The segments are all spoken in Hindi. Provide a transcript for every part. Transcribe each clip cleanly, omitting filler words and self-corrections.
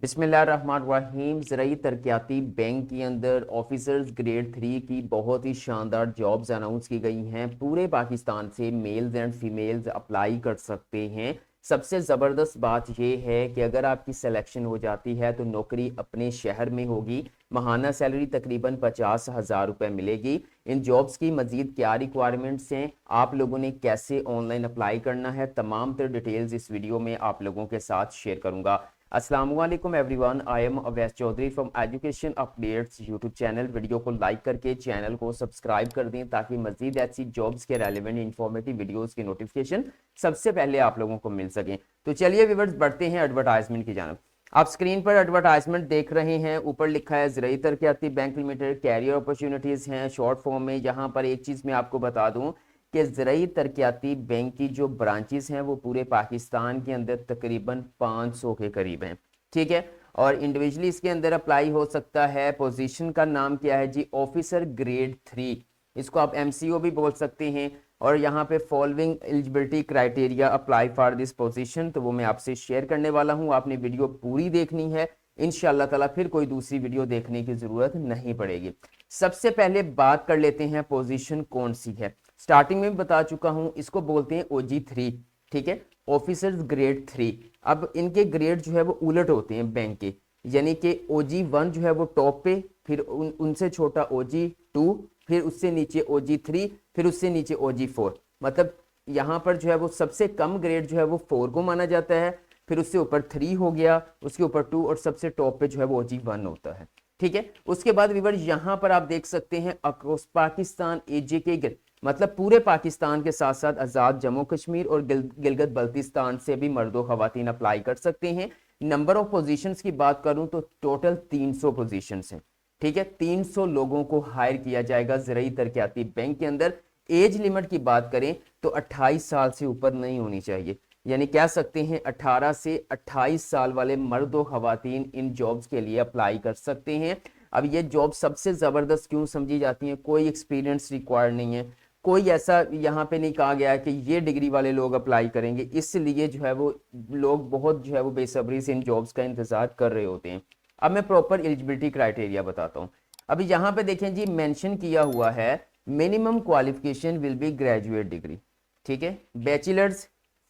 बिस्मिल्लाहिर्रहमानिर्रहीम। ज़राई तरक्याती बैंक के अंदर ऑफिसर्स ग्रेड 3 की बहुत ही शानदार जॉब्स अनाउंस की गई हैं। पूरे पाकिस्तान से मेल्स एंड फीमेल्स अप्लाई कर सकते हैं। सबसे ज़बरदस्त बात यह है कि अगर आपकी सिलेक्शन हो जाती है तो नौकरी अपने शहर में होगी। माहाना सैलरी तकरीबन 50,000 रुपये मिलेगी। इन जॉब्स की मजीद क्या रिक्वायरमेंट्स हैं, आप लोगों ने कैसे ऑनलाइन अप्लाई करना है, तमाम तर डिटेल्स इस वीडियो में आप लोगों के साथ शेयर करूंगा। अस्सलाम वालेकुम everyone, I am Awais Chaudhry from education updates YouTube channel. Video को लाइक करके चैनल को सब्सक्राइब कर दें ताकि मजीद ऐसी जॉब्स के रेलिवेंट इंफॉर्मेटिव वीडियोस की नोटिफिकेशन सबसे पहले आप लोगों को मिल सकें। तो चलिए व्यूअर्स बढ़ते हैं एडवर्टाइजमेंट की जानब। आप स्क्रीन पर एडवर्टाइजमेंट देख रहे हैं, ऊपर लिखा है ज़राई Taraqiati bank limited career opportunities हैं शॉर्ट फॉर्म में। यहाँ पर एक चीज़ मैं आपको बता दूँ कि ज़राई तरक्याती बैंक की जो ब्रांचेस हैं वो पूरे पाकिस्तान के अंदर तकरीबन 500 के करीब हैं, ठीक है। और इंडिविजुअली इसके अंदर अप्लाई हो सकता है। पोजीशन का नाम क्या है जी? Officer grade 3। इसको आप एमसीओ भी बोल सकते हैं। और यहाँ पे following eligibility criteria apply for this position, तो वो मैं आपसे शेयर करने वाला हूँ। आपने वीडियो पूरी देखनी है, इंशाल्लाह ताला फिर कोई दूसरी वीडियो देखने की जरूरत नहीं पड़ेगी। सबसे पहले बात कर लेते हैं पोजीशन कौन सी है। स्टार्टिंग में भी बता चुका हूं, इसको बोलते हैं OG3, ठीक है, ऑफिसर्स ग्रेड 3। अब इनके ग्रेड जो है वो उलट होते हैं बैंक के, यानी कि OG1 जो है वो टॉप पे, फिर उनसे छोटा OG2, फिर उससे नीचे OG3, फिर उससे नीचे OG4। मतलब यहाँ पर जो है वो सबसे कम ग्रेड जो है वो 4 को माना जाता है, फिर उससे ऊपर 3 हो गया, उसके ऊपर 2 और सबसे टॉप पे जो है वो OG1 होता है, ठीक है। उसके बाद व्यूअर यहाँ पर आप देख सकते हैं अक्रॉस पाकिस्तान एजे के मतलब पूरे पाकिस्तान के साथ साथ आज़ाद जम्मू कश्मीर और गिलगित बल्तिस्तान से भी मर्दों खवातीन अप्लाई कर सकते हैं। नंबर ऑफ पोजीशंस की बात करूं तो टोटल 300 पोजीशंस हैं, ठीक है। 300 लोगों को हायर किया जाएगा ज़राई तरक्याती बैंक के अंदर। एज लिमिट की बात करें तो 28 साल से ऊपर नहीं होनी चाहिए, यानी कह सकते हैं 18 से 28 साल वाले मर्द व खवातीन इन जॉब्स के लिए अप्लाई कर सकते हैं। अब ये जॉब सबसे ज़बरदस्त क्यों समझी जाती है? कोई एक्सपीरियंस रिक्वायर्ड नहीं है, कोई ऐसा यहाँ पे नहीं कहा गया है कि ये डिग्री वाले लोग अप्लाई करेंगे, इसलिए जो है वो लोग बहुत जो है वो बेसब्री से इन जॉब्स का इंतजार कर रहे होते हैं। अब मैं प्रॉपर एलिजिबिलिटी क्राइटेरिया बताता हूँ। अभी यहाँ पे देखें जी, मेंशन किया हुआ है minimum qualification will be graduate degree, ठीक है, बैचलर्स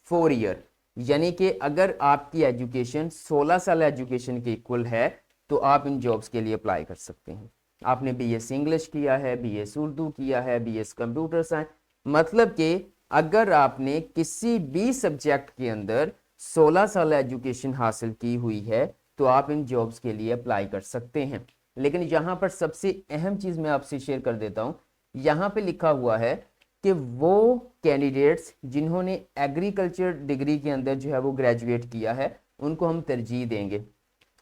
4 ईयर। यानी कि अगर आपकी एजुकेशन 16 साल एजुकेशन के इक्वल है तो आप इन जॉब्स के लिए अप्लाई कर सकते हैं। आपने बीएस इंग्लिश किया है, बीएस उर्दू किया है, बीएस कंप्यूटर साइंस, मतलब कि अगर आपने किसी भी सब्जेक्ट के अंदर 16 साल एजुकेशन हासिल की हुई है तो आप इन जॉब्स के लिए अप्लाई कर सकते हैं। लेकिन यहाँ पर सबसे अहम चीज़ मैं आपसे शेयर कर देता हूँ, यहाँ पे लिखा हुआ है कि वो कैंडिडेट्स जिन्होंने एग्रीकल्चर डिग्री के अंदर जो है वो ग्रेजुएट किया है उनको हम तरजीह देंगे।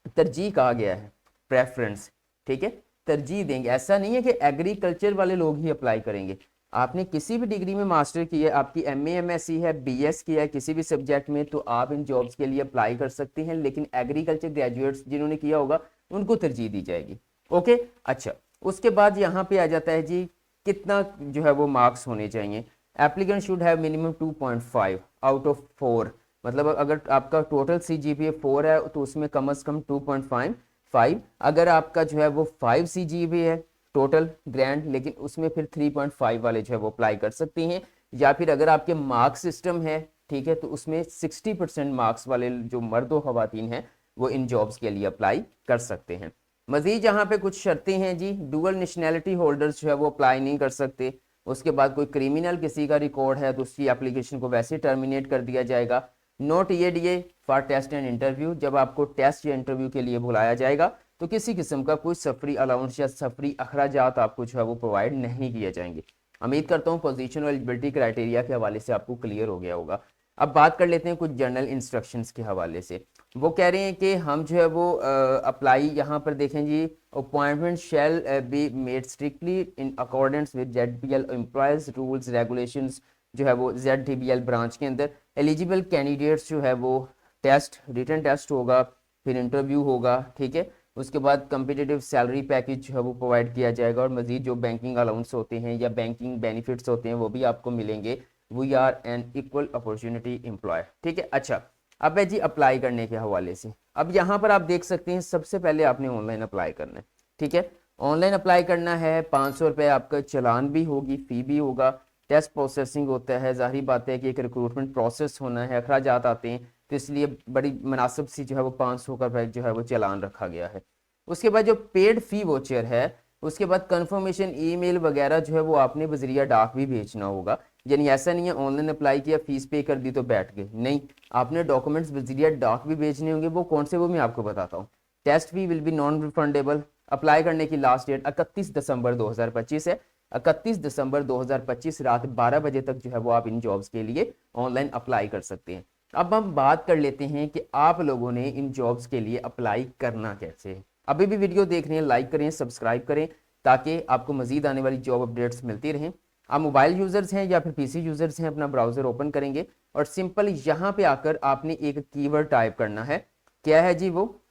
तरजीह कहा गया है, प्रेफरेंस, ठीक है, तरजीह देंगे। ऐसा नहीं है कि एग्रीकल्चर वाले लोग ही अप्लाई करेंगे। आपने किसी भी डिग्री में मास्टर की है, आपकी एमए एमएससी है, बीएस किया है किसी भी सब्जेक्ट में, तो आप इन जॉब्स के लिए अप्लाई कर सकते हैं। लेकिन एग्रीकल्चर ग्रेजुएट्स जिन्होंने किया होगा उनको तरजीह दी जाएगी। ओके, अच्छा, उसके बाद यहाँ पे आ जाता है जी कितना जो है वो मार्क्स होने चाहिए। Applicant should have minimum 2.5 out of 4। मतलब अगर आपका टोटल CGPA 4 है तो उसमें कम से कम 2.5। अगर आपका जो है वो 5 CGPA है टोटल ग्रैंड, लेकिन उसमें फिर 3.5 वाले जो है वो अप्लाई कर सकते हैं। या फिर अगर आपके मार्क्स सिस्टम है, ठीक है, तो उसमें 60% मार्क्स वाले जो मर्द व खवातीन हैं वो इन जॉब्स के लिए अप्लाई कर सकते हैं। मजीद यहाँ पे कुछ शर्तें हैं जी। डुअल नेशनैलिटी होल्डर्स जो है वो अप्लाई नहीं कर सकते। उसके बाद कोई क्रिमिनल किसी का रिकॉर्ड है तो उसकी एप्लीकेशन को वैसे टर्मिनेट कर दिया जाएगा। Note EADA for test and interview, जब आपको टेस्ट या इंटरव्यू के लिए बुलाया जाएगा तो किसी किस्म का कोई सफरी अलाउंस या सफरी अखराजात आपको जो है वो प्रोवाइड नहीं किए जाएंगे। उम्मीद करता हूँ पोजीशन और एलिजिबिलिटी क्राइटेरिया के हवाले से आपको क्लियर हो गया होगा। अब बात कर लेते हैं कुछ जनरल इंस्ट्रक्शंस के हवाले से। वो कह रहे हैं कि हम जो है वो अप्लाई यहाँ पर देखें जी, appointment shall be made strictly in accordance with ZBL employees rules regulations, जो है वो ZDBL ब्रांच के अंदर। एलिजिबल कैंडिडेट्स जो है वो टेस्ट, रिटन टेस्ट होगा, फिर इंटरव्यू होगा, ठीक है। उसके बाद कंपिटिटिव सैलरी पैकेज जो है वो प्रोवाइड किया जाएगा और मजीद जो बैंकिंग अलाउंस होते हैं या बैंकिंग बेनिफिट्स होते हैं वो भी आपको मिलेंगे। We are an equal opportunity employ, ठीक है। अच्छा, अब है जी अप्लाई करने के हवाले से। अब यहाँ पर आप देख सकते हैं सबसे पहले आपने ऑनलाइन अप्लाई करना है। ठीक है, ऑनलाइन अप्लाई करना है, 500 रुपये आपका चालान भी होगी, फी भी होगा, टेस्ट प्रोसेसिंग होता है, जाहिर बात है कि एक रिक्रूटमेंट प्रोसेस होना है, अखराजात आते हैं, तो इसलिए बड़ी मुनासिब सी जो है वो 500 का जो है वो चालान रखा गया है। उसके बाद जो पेड फी वोचर है, उसके बाद कंफर्मेशन ईमेल वगैरह जो है वो आपने बजरिया डाक भी भेजना होगा। यानी ऐसा नहीं है ऑनलाइन अप्लाई किया फीस पे कर दी तो बैठ गए, नहीं, आपने डॉक्यूमेंट्स बजरिया डाक भी भेजने होंगे। वो कौन से, वो मैं आपको बताता हूँ। Test fee will be non refundable. Apply करने की लास्ट डेट 31 दिसंबर 2025 है। 31 दिसंबर 2025 रात 12 बजे तक जो है वो आप इन जॉब्स के लिए ऑनलाइन अप्लाई कर सकते हैं। अब हम बात कर लेते हैं कि आप लोगों ने इन जॉब्स के लिए अप्लाई करना कैसे है। अभी भी वीडियो देख रहे हैं, लाइक करें, सब्सक्राइब करें, ताकि आपको मजीद आने वाली जॉब अपडेट्स मिलती रहें। आप मोबाइल यूजर्स हैं या फिर पीसी यूजर्स हैं, अपना ब्राउजर ओपन करेंगे और सिंपल यहाँ पे आकर आपने एक कीवर्ड टाइप करना है। क्या है जी वो?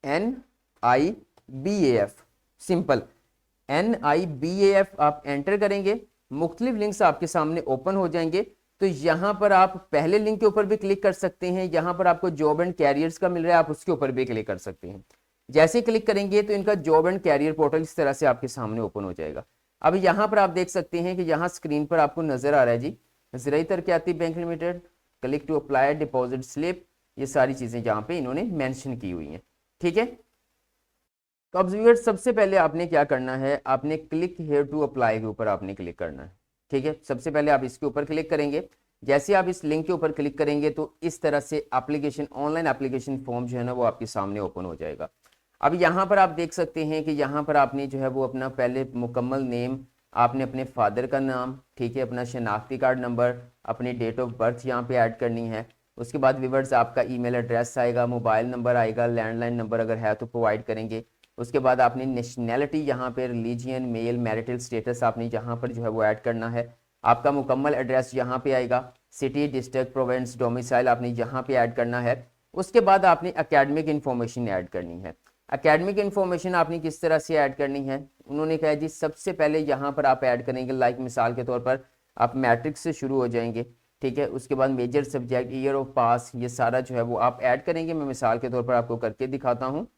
NIBAF। सिंपल NIBAF आप एंटर करेंगे, मुख्तलिफ लिंक्स आपके सामने ओपन हो जाएंगे। तो यहाँ पर आप पहले लिंक के ऊपर भी क्लिक कर सकते हैं, यहाँ पर आपको जॉब एंड कैरियर्स का मिल रहा है, आप उसके ऊपर भी क्लिक कर सकते हैं। जैसे क्लिक करेंगे तो इनका जॉब एंड कैरियर पोर्टल इस तरह से आपके सामने ओपन हो जाएगा। अब यहाँ पर आप देख सकते हैं कि यहाँ स्क्रीन पर आपको नजर आ रहा है जी Zarai Taraqiati bank limited, click to apply deposit slip, ये सारी चीजें यहाँ पे इन्होंने मेंशन की हुई हैं। ठीक है, तो अब व्यूअर्स सबसे पहले आपने क्या करना है, आपने क्लिक हेयर टू अप्लाई के ऊपर आपने क्लिक करना है। ठीक है, सबसे पहले आप इसके ऊपर क्लिक करेंगे। जैसे आप इस लिंक के ऊपर क्लिक करेंगे तो इस तरह से एप्लीकेशन, ऑनलाइन एप्लीकेशन फॉर्म जो है ना वो आपके सामने ओपन हो जाएगा। अब यहाँ पर आप देख सकते हैं कि यहाँ पर आपने जो है वो अपना पहले मुकम्मल नेम, आपने अपने फादर का नाम, ठीक है, अपना शनाख्ती कार्ड नंबर, अपनी डेट ऑफ बर्थ यहाँ पे ऐड करनी है। उसके बाद व्यूअर्स आपका ईमेल एड्रेस आएगा, मोबाइल नंबर आएगा, लैंडलाइन नंबर अगर है तो प्रोवाइड करेंगे। उसके बाद आपने नेशनैलिटी यहाँ पे रिलीजियन, मेल, मैरिटल स्टेटस आपने यहाँ पर जो है वो ऐड करना है। आपका मुकम्मल एड्रेस यहाँ पे आएगा, सिटी, डिस्ट्रिक्ट, प्रोविंस, डोमिसाइल आपने यहाँ पे ऐड करना है। उसके बाद आपने एकेडमिक इन्फॉर्मेशन ऐड करनी है। एकेडमिक इन्फॉर्मेशन आपने किस तरह से ऐड करनी है, उन्होंने कहा जी सबसे पहले यहाँ पर आप ऐड करेंगे, लाइक मिसाल के तौर पर आप मैट्रिक से शुरू हो जाएंगे। ठीक है, उसके बाद मेजर सब्जेक्ट, ईयर ऑफ पास, ये सारा जो है वो आप ऐड करेंगे। मैं मिसाल के तौर पर आपको करके दिखाता हूँ।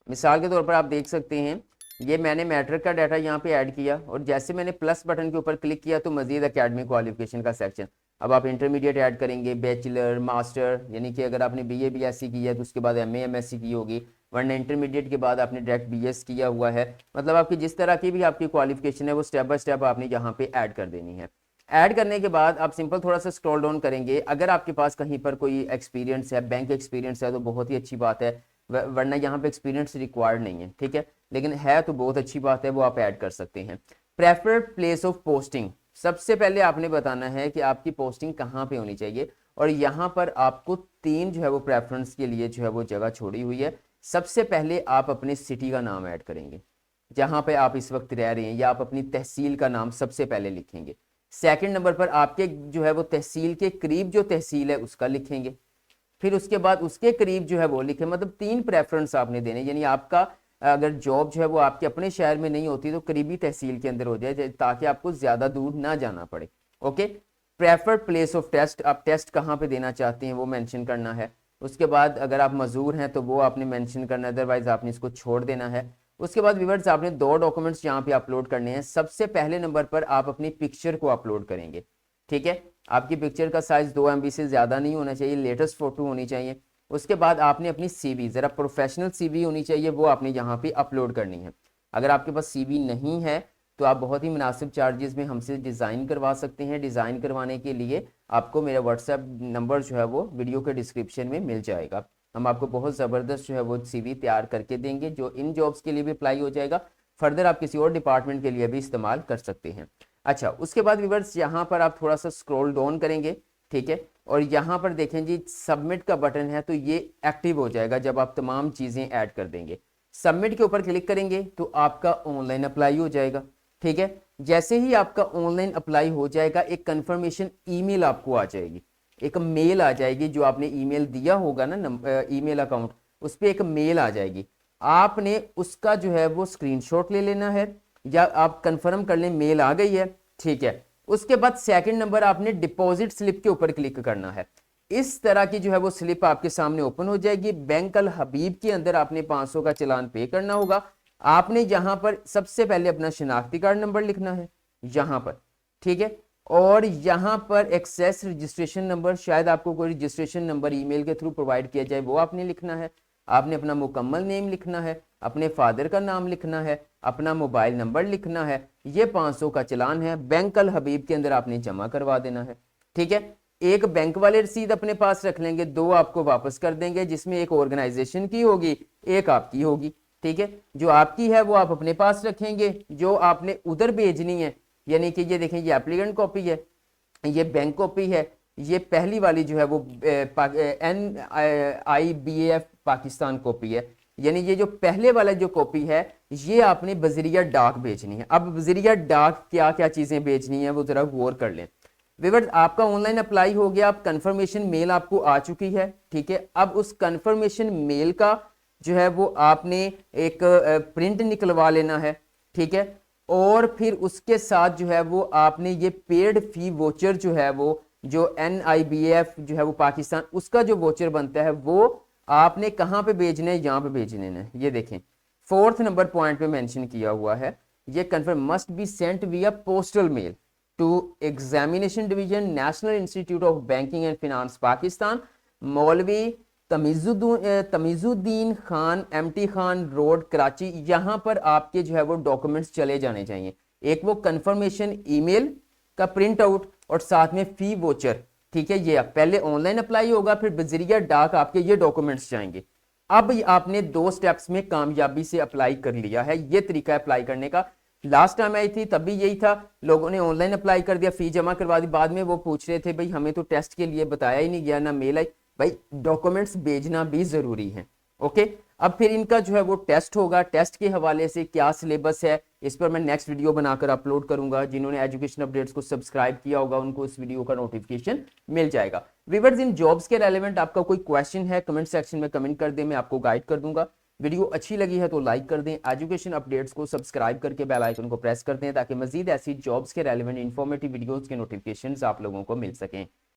मिसाल के तौर पर आप देख सकते हैं ये मैंने मैट्रिक का डाटा यहाँ पे ऐड किया और जैसे मैंने प्लस बटन के ऊपर क्लिक किया तो मजीद एकेडमिक क्वालिफिकेशन का सेक्शन, अब आप इंटरमीडिएट ऐड करेंगे, बैचलर, मास्टर, यानी कि अगर आपने BA BSc की है तो उसके बाद MA MSc की होगी, वरना इंटरमीडिएट के बाद आपने डायरेक्ट BS किया हुआ है। मतलब आपकी जिस तरह की भी आपकी क्वालिफिकेशन है वो स्टेप बाय स्टेप आपने यहाँ पे ऐड कर देनी है। ऐड करने के बाद आप सिंपल थोड़ा सा स्क्रॉल डाउन करेंगे, अगर आपके पास कहीं पर कोई एक्सपीरियंस है, बैंक एक्सपीरियंस है तो बहुत ही अच्छी बात है, वरना यहाँ पे एक्सपीरियंस रिक्वायर्ड नहीं है। ठीक है, लेकिन है तो बहुत अच्छी बात है, वो आप ऐड कर सकते हैं। प्रेफर्ड प्लेस ऑफ पोस्टिंग, सबसे पहले आपने बताना है कि आपकी पोस्टिंग कहाँ पे होनी चाहिए और यहाँ पर आपको 3 जो है वो प्रेफरेंस के लिए जो है वो जगह छोड़ी हुई है। सबसे पहले आप अपने सिटी का नाम ऐड करेंगे जहाँ पे आप इस वक्त रह रहे हैं, या आप अपनी तहसील का नाम सबसे पहले लिखेंगे। सेकंड नंबर पर आपके जो है वो तहसील के करीब जो तहसील है उसका लिखेंगे, फिर उसके बाद उसके करीब जो है वो लिखे। मतलब 3 प्रेफरेंस आपने देने, यानी आपका अगर जॉब जो है वो आपके अपने शहर में नहीं होती तो करीबी तहसील के अंदर हो जाए, ताकि आपको ज्यादा दूर ना जाना पड़े। Okay, preferred place of test, आप टेस्ट कहाँ पे देना चाहते हैं वो मेंशन करना है। उसके बाद अगर आप मजदूर हैं तो वो आपने मेंशन करना है, अदरवाइज आपने इसको छोड़ देना है। उसके बाद व्यूअर्स आपने 2 डॉक्यूमेंट्स यहाँ पे अपलोड करने हैं। सबसे पहले नंबर पर आप अपनी पिक्चर को अपलोड करेंगे। ठीक है, आपकी पिक्चर का साइज 2 MB से ज्यादा नहीं होना चाहिए, लेटेस्ट फोटो होनी चाहिए। उसके बाद आपने अपनी CV, जरा प्रोफेशनल CV होनी चाहिए, वो आपने यहाँ पे अपलोड करनी है। अगर आपके पास CV नहीं है तो आप बहुत ही मुनासिब चार्जेस में हमसे डिज़ाइन करवा सकते हैं। डिज़ाइन करवाने के लिए आपको मेरा WhatsApp नंबर जो है वो वीडियो के डिस्क्रिप्शन में मिल जाएगा। हम आपको बहुत ज़बरदस्त जो है वो CV तैयार करके देंगे, जो इन जॉब्स के लिए भी अप्लाई हो जाएगा, फर्दर आप किसी और डिपार्टमेंट के लिए भी इस्तेमाल कर सकते हैं। अच्छा, उसके बाद व्यूअर्स यहाँ पर आप थोड़ा सा स्क्रॉल डाउन करेंगे। ठीक है, और यहाँ पर देखें जी सबमिट का बटन है, तो ये एक्टिव हो जाएगा जब आप तमाम चीज़ें ऐड कर देंगे। सबमिट के ऊपर क्लिक करेंगे तो आपका ऑनलाइन अप्लाई हो जाएगा। ठीक है, जैसे ही आपका ऑनलाइन अप्लाई हो जाएगा एक कंफर्मेशन ईमेल आपको आ जाएगी, एक मेल आ जाएगी, जो आपने ईमेल दिया होगा ना ईमेल अकाउंट, उस पर एक मेल आ जाएगी। आपने उसका जो है वो स्क्रीनशॉट ले लेना है, या आप कंफर्म कर लें मेल आ गई है। ठीक है, उसके बाद सेकंड नंबर आपने डिपॉजिट स्लिप के ऊपर क्लिक करना है। इस तरह की जो है वो स्लिप आपके सामने ओपन हो जाएगी। बैंक अल हबीब के अंदर आपने 500 का चालान पे करना होगा। आपने यहां पर सबसे पहले अपना शिनाख्ती कार्ड नंबर लिखना है यहां पर, ठीक है। और यहां पर एक्सेस रजिस्ट्रेशन नंबर, शायद आपको कोई रजिस्ट्रेशन नंबर ईमेल के थ्रू प्रोवाइड किया जाए, वो आपने लिखना है। आपने अपना मुकम्मल नेम लिखना है, अपने फादर का नाम लिखना है, अपना मोबाइल नंबर लिखना है। ये 500 का चालान है, बैंक अल हबीब के अंदर आपने जमा करवा देना है, ठीक है। एक बैंक वाले रसीद अपने पास रख लेंगे, 2 आपको वापस कर देंगे, जिसमें एक ऑर्गेनाइजेशन की होगी, एक आपकी होगी, ठीक है। जो आपकी है वो आप अपने पास रखेंगे, जो आपने उधर भेजनी है, यानी कि ये देखें, ये एप्लीकेंट कॉपी है, ये बैंक कॉपी है, ये पहली वाली जो है वो NIBAF पाकिस्तान कॉपी है। यानी ये जो पहले वाला जो कॉपी है ये आपने बजरिया डाक भेजनी है। अब बजरिया डाक क्या क्या चीजें भेजनी है वो जरा गौर कर लें। व्यूअर्स, आपका ऑनलाइन अप्लाई हो गया, अब कंफर्मेशन मेल आपको आ चुकी है, ठीक है। अब उस कंफर्मेशन मेल का जो है वो आपने एक प्रिंट निकलवा लेना है, ठीक है। और फिर उसके साथ जो है वो आपने ये पेड फी वोचर जो है वो, जो NIBAF जो है वो पाकिस्तान, उसका जो वोचर बनता है वो आपने कहाँ पे भेजने है, यहाँ पे भेजने हैं। ये देखें 4th नंबर पॉइंट पे मेंशन किया हुआ है, ये confirm must be sent via postal mail to examination division, national institute of banking and finance Pakistan, Maulvi Tamizuddin Khan, MT Khan road, Karachi. यहाँ पर आपके जो है वो डॉक्यूमेंट्स चले जाने चाहिए। एक वो कंफर्मेशन ईमेल का प्रिंट आउट और साथ में फी वोचर, ठीक है। ये पहले ऑनलाइन अप्लाई होगा, फिर बजरिया डाक आपके ये डॉक्यूमेंट्स जाएंगे। अब आपने 2 स्टेप्स में कामयाबी से अप्लाई कर लिया है। ये तरीका अप्लाई करने का, लास्ट टाइम आई थी तब भी यही था, लोगों ने ऑनलाइन अप्लाई कर दिया, फी जमा करवा दी, बाद में वो पूछ रहे थे भाई हमें तो टेस्ट के लिए बताया ही नहीं गया, ना मेल आई। भाई डॉक्यूमेंट्स भेजना भी जरूरी है, ओके। अब फिर इनका जो है वो टेस्ट होगा, टेस्ट के हवाले से क्या सिलेबस है इस पर मैं नेक्स्ट वीडियो बनाकर अपलोड करूंगा। जिन्होंने एजुकेशन अपडेट्स को सब्सक्राइब किया होगा उनको इस वीडियो का नोटिफिकेशन मिल जाएगा। व्यूअर्स, इन जॉब्स के रेलेवेंट आपका कोई क्वेश्चन है कमेंट सेक्शन में कमेंट कर दें, मैं आपको गाइड कर दूंगा। वीडियो अच्छी लगी है तो लाइक कर दें, एजुकेशन अपडेट्स को सब्सक्राइब करके बेल आइकन को प्रेस कर दें ताकि मजीद ऐसी जॉब्स के रेलेवेंट इंफॉर्मेटिव वीडियोस के नोटिफिकेशंस आप लोगों को मिल सकें।